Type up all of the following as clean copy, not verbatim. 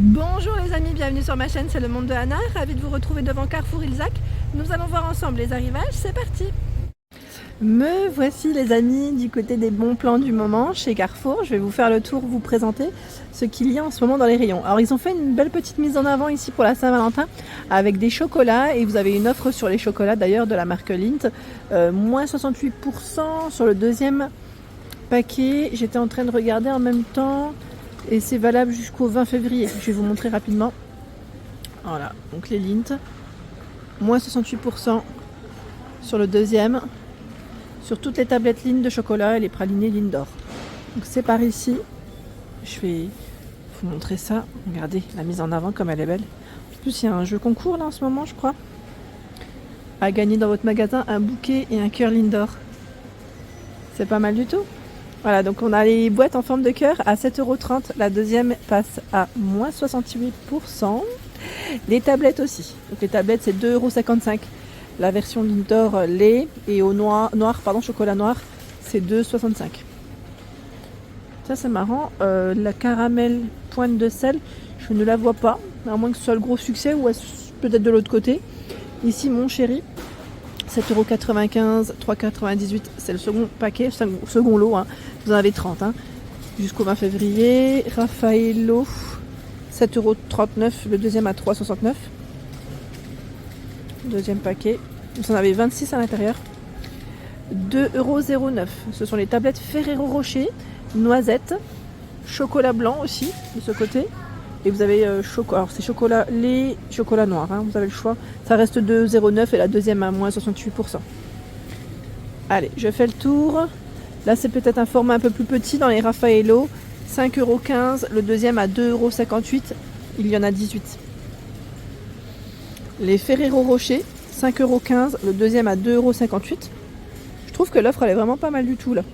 Bonjour les amis, bienvenue sur ma chaîne, c'est le monde de Anna, ravi de vous retrouver devant Carrefour Ilzac. Nous allons voir ensemble les arrivages, c'est parti. Me voici les amis du côté des bons plans du moment chez Carrefour. Je vais vous faire le tour, vous présenter ce qu'il y a en ce moment dans les rayons. Alors ils ont fait une belle petite mise en avant ici pour la Saint-Valentin avec des chocolats et vous avez une offre sur les chocolats d'ailleurs de la marque Lindt. Moins 68% sur le deuxième paquet. J'étais en train de regarder en même temps et c'est valable jusqu'au 20 février. Je vais vous montrer rapidement. Voilà, donc les Lindt. Moins 68% sur le deuxième. Sur toutes les tablettes Lindt de chocolat et les pralinés Lindt d'or. Donc c'est par ici. Je vais vous montrer ça. Regardez la mise en avant comme elle est belle. En plus il y a un jeu concours là en ce moment je crois. À gagner dans votre magasin un bouquet et un cœur Lindt d'or. C'est pas mal du tout. Voilà, donc on a les boîtes en forme de cœur à 7,30 €. La deuxième passe à moins 68%. Les tablettes aussi. Donc les tablettes c'est 2,55 €. La version Lindt d'or lait et au noir, chocolat noir, c'est 2,65 €. Ça c'est marrant. La caramel pointe de sel, je ne la vois pas, à moins que ce soit le gros succès ou peut-être de l'autre côté. Ici mon chéri, 7,95 €, 3,98 €, c'est le second paquet, second lot, hein. Vous en avez 30 hein, jusqu'au 20 février. Raffaello, 7,39 €, le deuxième à 3,69 €. Deuxième paquet, vous en avez 26 à l'intérieur. 2,09 €. Ce sont les tablettes Ferrero Rocher, noisette, chocolat blanc aussi de ce côté. Et vous avez alors c'est chocolat lait, chocolat noir, hein, vous avez le choix. Ça reste 2,09 € et la deuxième à moins 68%. Allez, je fais le tour. Là c'est peut-être un format un peu plus petit dans les Raffaello. 5,15 €, le deuxième à 2,58 €. Il y en a 18. Les Ferrero Rocher, 5,15 €, le deuxième à 2,58 €. Je trouve que l'offre elle est vraiment pas mal du tout là.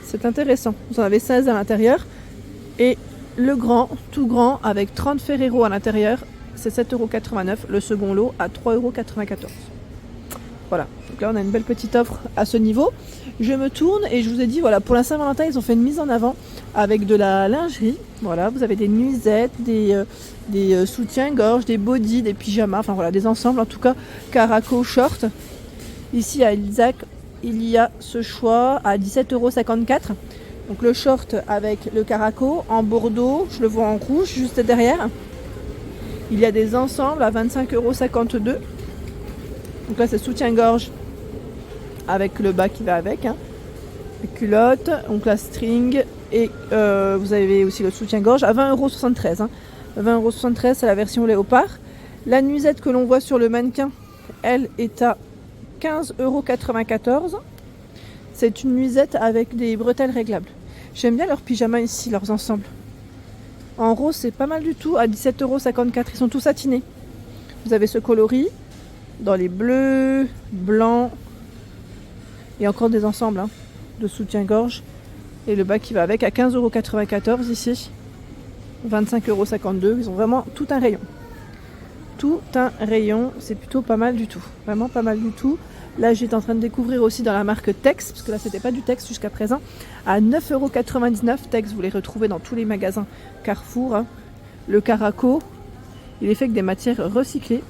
C'est intéressant. Vous en avez 16 à l'intérieur. Et le grand, tout grand, avec 30 Ferrero à l'intérieur, c'est 7,89 €. Le second lot à 3,94 €. Voilà. Donc là on a une belle petite offre à ce niveau. Je me tourne et je vous ai dit, voilà, pour la Saint-Valentin, ils ont fait une mise en avant avec de la lingerie. Voilà, vous avez des nuisettes, des soutiens-gorge, des bodys, des pyjamas, enfin voilà, des ensembles, en tout cas, caraco, short. Ici à Ilzac, il y a ce choix à 17,54 €. Donc le short avec le caraco en bordeaux, je le vois en rouge juste derrière. Il y a des ensembles à 25,52 €. Donc là c'est soutien-gorge avec le bas qui va avec, hein. Les culottes, donc la string et vous avez aussi le soutien-gorge à 20,73 €, hein. 20,73 € c'est la version léopard. La nuisette que l'on voit sur le mannequin, elle est à 15,94 €. C'est une nuisette avec des bretelles réglables. J'aime bien leurs pyjamas ici, leurs ensembles. En rose c'est pas mal du tout, à 17,54 €. Ils sont tous satinés. Vous avez ce coloris dans les bleus, blancs. Et encore des ensembles hein, de soutien-gorge. Et le bas qui va avec à 15,94 € ici. 25,52 €. Ils ont vraiment tout un rayon. Tout un rayon. C'est plutôt pas mal du tout. Vraiment pas mal du tout. Là j'étais en train de découvrir aussi dans la marque Tex. Parce que là c'était pas du Tex jusqu'à présent. À 9,99 €. Tex vous les retrouvez dans tous les magasins Carrefour. Hein. Le caraco. Il est fait avec des matières recyclées.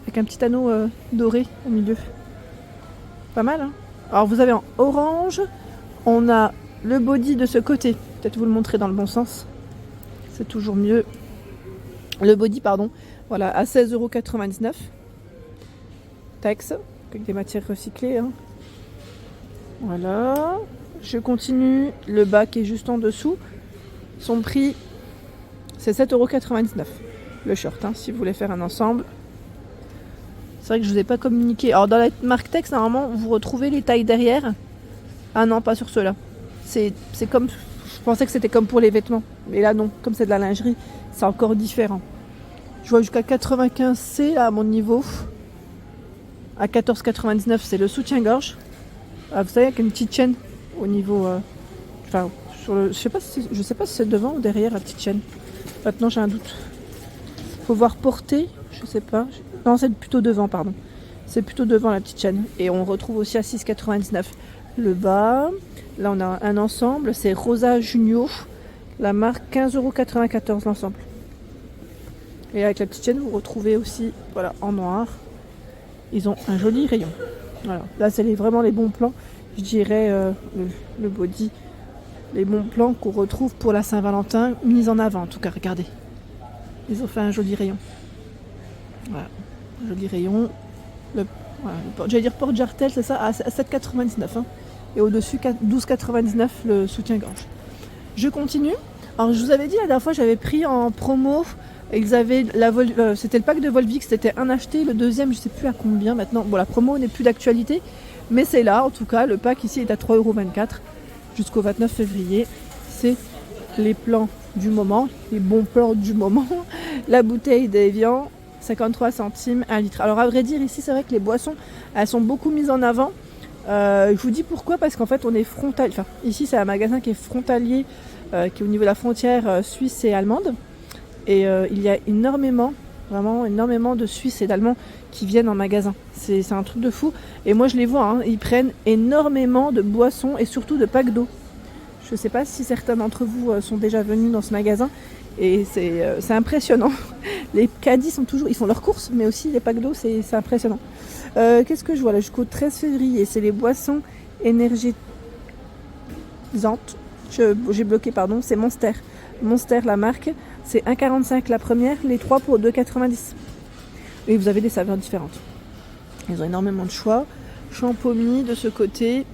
Avec un petit anneau doré au milieu. Pas mal hein. Alors vous avez en orange, on a le body de ce côté, peut-être vous le montrer dans le bon sens, c'est toujours mieux. Le body pardon, voilà à 16,99 €. Tex, avec des matières recyclées hein. Voilà, je continue, le bas qui est juste en dessous, son prix c'est 7,99 €. Le short hein, si vous voulez faire un ensemble. C'est vrai que je vous ai pas communiqué. Alors dans la marque Tex, normalement, vous retrouvez les tailles derrière. Ah non, pas sur ceux-là. C'est comme... Je pensais que c'était comme pour les vêtements. Mais là, non. Comme c'est de la lingerie, c'est encore différent. Je vois jusqu'à 95C là, à mon niveau. À 14,99 €, c'est le soutien-gorge. Ah, vous savez, avec une petite chaîne au niveau... Enfin, sur le... Je sais pas si c'est devant ou derrière la petite chaîne. Maintenant, j'ai un doute. Faut voir porter. Je sais pas. Non, c'est plutôt devant, pardon. C'est plutôt devant la petite chaîne. Et on retrouve aussi à 6,99 € le bas. Là, on a un ensemble. C'est Rosa Junio. La marque 15,94 € l'ensemble. Et avec la petite chaîne, vous retrouvez aussi, voilà, en noir. Ils ont un joli rayon. Voilà. Là, c'est vraiment les bons plans. Je dirais le body. Les bons plans qu'on retrouve pour la Saint-Valentin, mis en avant en tout cas. Regardez. Ils ont fait un joli rayon. Voilà. Un joli rayon. Voilà, j'allais dire porte-jartel, c'est ça, à 7,99 €. Hein. Et au-dessus, 12,99 € le soutien-gorge. Je continue. Alors, je vous avais dit la dernière fois, j'avais pris en promo. Ils avaient c'était le pack de Volvic, c'était un acheté, le deuxième, je ne sais plus à combien maintenant. Bon, la promo n'est plus d'actualité, mais c'est là, en tout cas. Le pack ici est à 3,24 € jusqu'au 29 février. C'est les plans du moment, les bons plans du moment. La bouteille d'Evian, 53 centimes, 1 litre. Alors, à vrai dire, ici, c'est vrai que les boissons, elles sont beaucoup mises en avant. Je vous dis pourquoi, parce qu'en fait, on est frontalier. Enfin, ici, c'est un magasin qui est frontalier, qui est au niveau de la frontière suisse et allemande. Et il y a énormément, vraiment énormément de Suisses et d'Allemands qui viennent en magasin. C'est un truc de fou. Et moi je les vois, hein, ils prennent énormément de boissons et surtout de packs d'eau. Je ne sais pas si certains d'entre vous sont déjà venus dans ce magasin. Et c'est impressionnant. Les caddies sont toujours, ils font leurs courses, mais aussi les packs d'eau, c'est impressionnant. Qu'est-ce que je vois là jusqu'au 13 février? C'est les boissons énergisantes. J'ai bloqué, pardon, c'est Monster. Monster, la marque. C'est 1,45 € la première, les 3 pour 2,90 €. Et vous avez des saveurs différentes. Ils ont énormément de choix. Champomy de ce côté.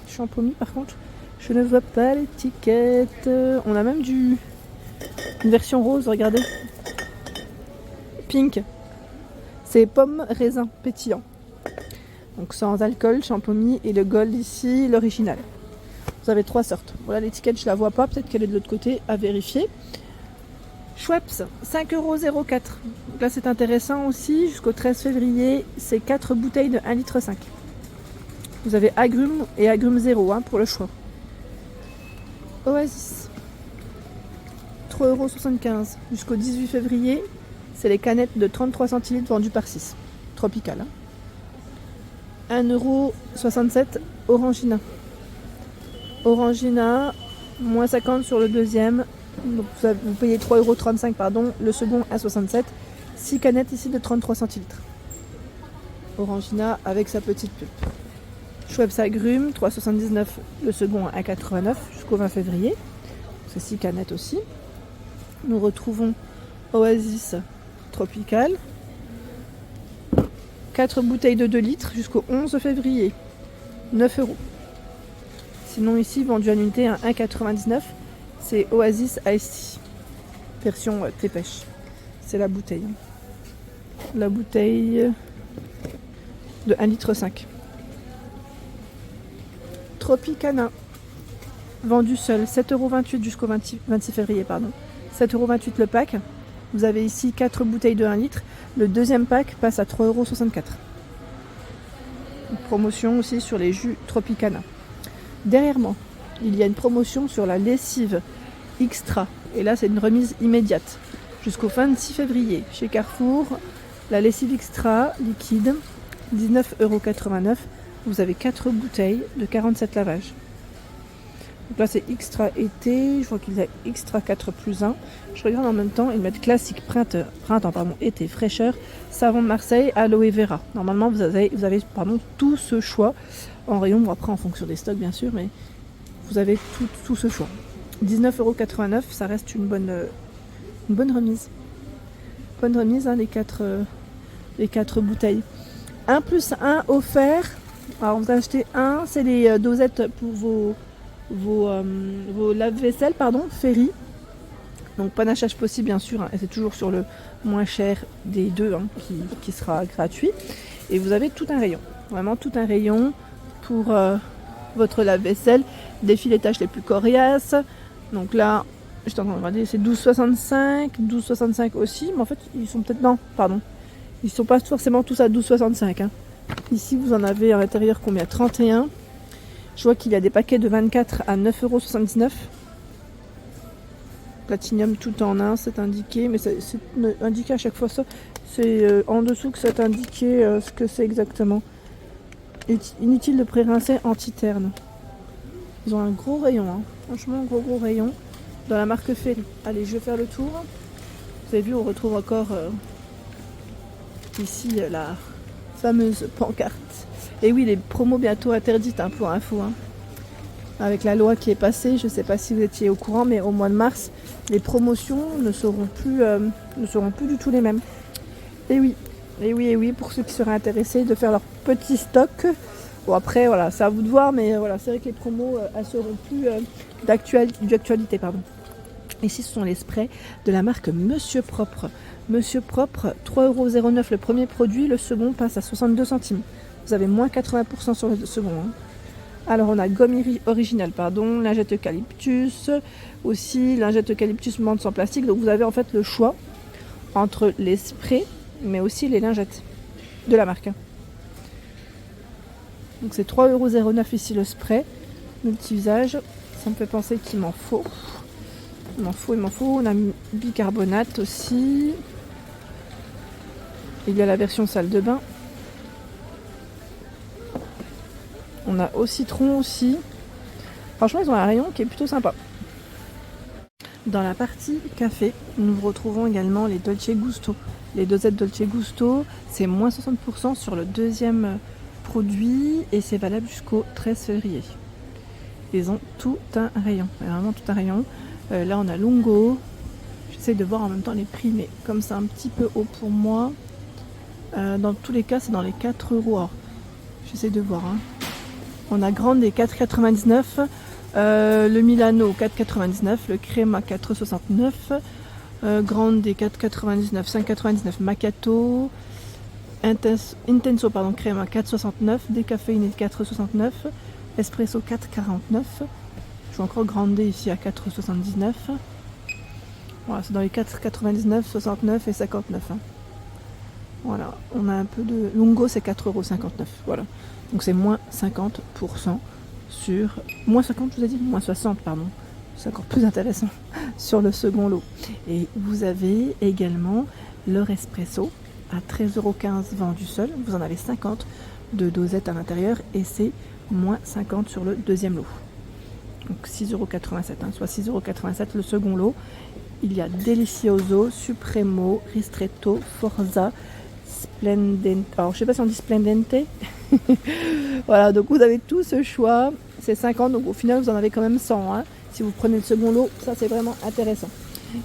Champomy par contre, je ne vois pas l'étiquette. On a même une version rose, regardez. Pink. C'est pomme raisin pétillant. Donc sans alcool, Champomy, et le gold ici, l'original. Vous avez 3 sortes. Voilà l'étiquette, je la vois pas, peut-être qu'elle est de l'autre côté, à vérifier. Schweppes, 5,04 €. Là c'est intéressant aussi, jusqu'au 13 février, c'est 4 bouteilles de 1,5 litre. Vous avez agrumes et agrumes 0 hein, pour le choix. Oasis, 3,75 € jusqu'au 18 février, c'est les canettes de 33 centilitres vendues par 6. Tropical. Hein. 1,67 € Orangina. Orangina, moins 50 sur le deuxième. Donc vous payez 3,35 €, pardon, le second à 67. 6 canettes ici de 33 centilitres. Orangina avec sa petite pulpe. Schweppes agrumes, 3,79 € le second à 89 jusqu'au 20 février. C'est 6 canettes aussi. Nous retrouvons Oasis Tropical. 4 bouteilles de 2 litres jusqu'au 11 février. 9 €. Sinon ici, vendu à l'unité à 1,99 €. C'est Oasis Ice version thé pêche. C'est la bouteille. La bouteille de 1,5 litre. Tropicana. Vendu seul, 7,28 € jusqu'au 26 février. Pardon. 7,28 € le pack. Vous avez ici 4 bouteilles de 1 litre. Le deuxième pack passe à 3,64 €. Une promotion aussi sur les jus Tropicana. Derrière moi, il y a une promotion sur la lessive Extra. Et là, c'est une remise immédiate. Jusqu'au 26 février. Chez Carrefour, la lessive Extra liquide, 19,89 €. Vous avez 4 bouteilles de 47 lavages. Donc là, c'est Extra été. Je vois qu'il y a Extra 4+1. Je regarde en même temps, ils mettent classique printemps, été, fraîcheur, savon de Marseille, aloe vera. Normalement, vous avez tout ce choix en rayon. Bon, après, en fonction des stocks, bien sûr, mais vous avez tout ce choix. 19,89 €, ça reste une bonne remise. Bonne remise, hein, les 4 bouteilles. 1+1 offert. Alors, vous achetez un, c'est les dosettes pour vos lave-vaisselle, Ferry. Donc, panachage possible, bien sûr, hein, et c'est toujours sur le moins cher des deux hein, qui sera gratuit. Et vous avez tout un rayon, vraiment tout un rayon pour votre lave-vaisselle, des filettages les plus coriaces. Donc là, je suis en train de regarder, c'est 12,65 aussi, mais en fait, ils sont peut-être, non, pardon, ils sont pas forcément tous à 12,65. Hein. Ici, vous en avez à l'intérieur combien? 31. Je vois qu'il y a des paquets de 24 à 9,79 €. Platinum tout en un, c'est indiqué, mais c'est indiqué à chaque fois ça. C'est en dessous que c'est indiqué ce que c'est exactement. Inutile de pré-rincer anti-terne. Ils ont un gros rayon, hein. Franchement, gros rayon. dans la marque Ferry. Allez, je vais faire le tour. Vous avez vu, on retrouve encore ici la fameuse pancarte. Et oui, les promos bientôt interdites, hein, pour info. Hein. Avec la loi qui est passée, je ne sais pas si vous étiez au courant, mais au mois de mars, les promotions ne seront plus du tout les mêmes. Et oui, pour ceux qui seraient intéressés de faire leur petit stock. Bon après, voilà, c'est à vous de voir, mais voilà, c'est vrai que les promos, elles seront plus d'actualité, pardon. Ici, ce sont les sprays de la marque Monsieur Propre. Monsieur Propre, 3,09 € le premier produit, le second passe à 62 centimes. Vous avez moins 80% sur le second. Hein. Alors, on a gomme originale, lingette eucalyptus, aussi lingette eucalyptus menthe sans plastique. Donc, vous avez en fait le choix entre les sprays, mais aussi les lingettes de la marque. Hein. Donc, c'est 3,09 € ici le spray, multi-usage. Ça me fait penser qu'il m'en faut. Il m'en faut. On a bicarbonate aussi. Il y a la version salle de bain. On a au citron aussi. Franchement, ils ont un rayon qui est plutôt sympa. Dans la partie café, nous retrouvons également les Dolce Gusto. Les dosettes Dolce Gusto, c'est moins 60% sur le deuxième produit et c'est valable jusqu'au 13 février. Ils ont tout un rayon, vraiment tout un rayon. Là, on a Lungo. J'essaie de voir en même temps les prix, mais comme c'est un petit peu haut pour moi, dans tous les cas, c'est dans les 4 €. Alors, j'essaie de voir. Hein. On a Grande des 4,99 €, le Milano 4,99 €, le Crema 4,69 €, Grande des 4,99 €, 5,99 € Macchiato, Intenso Crema 4,69 €, décaféiné 4,69 €, Espresso 4,49 €. Je vois encore Grande ici à 4,79 €. Voilà, c'est dans les 4,99, 69 et 59. Hein. Voilà, on a un peu de... Lungo, c'est 4,59 €. Voilà. Donc c'est moins 50% sur... Moins 50, je vous ai dit moins 60, pardon. C'est encore plus intéressant sur le second lot. Et vous avez également leur espresso à 13,15 € vendu seul. Vous en avez 50 de dosettes à l'intérieur et c'est moins 50 sur le deuxième lot. Donc 6,87 €, hein, soit 6,87 € le second lot. Il y a Delicioso, Supremo, Ristretto, Forza, Splendente. Alors je sais pas si on dit Splendente. Voilà, donc vous avez tout ce choix. C'est 50, donc au final vous en avez quand même 100. Hein, si vous prenez le second lot, ça c'est vraiment intéressant.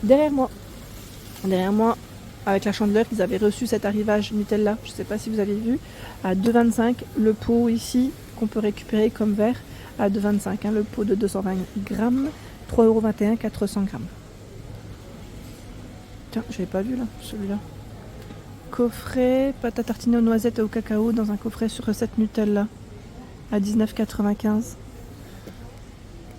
Derrière moi, avec la chandeleur, ils avaient reçu cet arrivage Nutella. Je ne sais pas si vous avez vu, à 2,25 € le pot ici qu'on peut récupérer comme verre. À 2,25 €, hein, le pot de 220 grammes, 3,21 €, 400 grammes. Tiens, je n'avais pas vu là, celui-là. Coffret, pâte à tartiner aux noisettes et au cacao dans un coffret sur recette Nutella à 19,95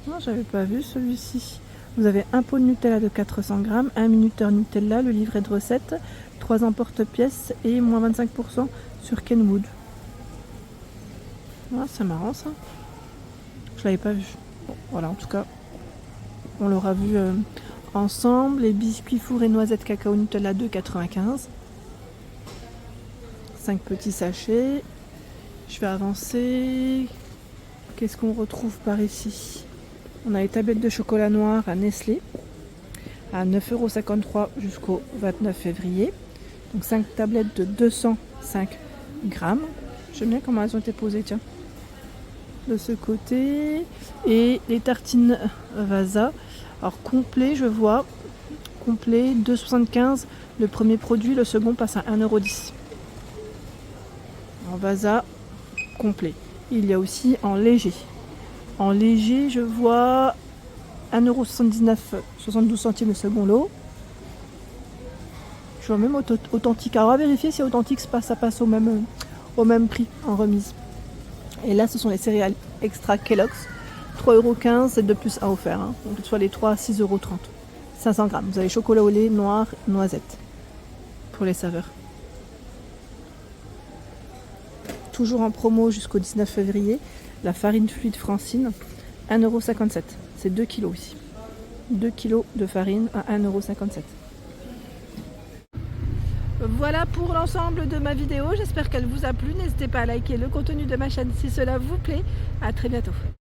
€. Non, j'avais pas vu celui-ci. Vous avez un pot de Nutella de 400 grammes, un minuteur Nutella, le livret de recette, 3 emporte-pièces et moins 25% sur Kenwood. Ah, c'est marrant ça. Je l'avais pas vu. Bon, voilà, en tout cas, on l'aura vu ensemble. Les biscuits four et noisettes cacao Nutella 2,95 €. 5 petits sachets. Je vais avancer. Qu'est-ce qu'on retrouve par ici? On a les tablettes de chocolat noir à Nestlé à 9,53 € jusqu'au 29 février. Donc 5 tablettes de 205 grammes. J'aime bien comment elles ont été posées, tiens. De ce côté. Et les tartines Vasa. Alors complet, je vois. Complet, 2,75 € le premier produit. Le second passe à 1,10 €. En Vasa, complet. Il y a aussi en léger. En léger, je vois 1,79 €, 72 centimes le second lot. Je vois même authentique. Alors à vérifier si authentique, ça passe au même prix en remise. Et là, ce sont les céréales extra Kellogg's. 3,15 € et 2 plus 1 offert. Hein. Donc soit les 3 à 6,30 €. 500 grammes. Vous avez chocolat au lait, noir, noisette. Pour les saveurs. Toujours en promo jusqu'au 19 février. La farine fluide Francine, 1,57 €. C'est 2 kg ici. 2 kg de farine à 1,57 €. Voilà pour l'ensemble de ma vidéo. J'espère qu'elle vous a plu. N'hésitez pas à liker le contenu de ma chaîne si cela vous plaît. À très bientôt.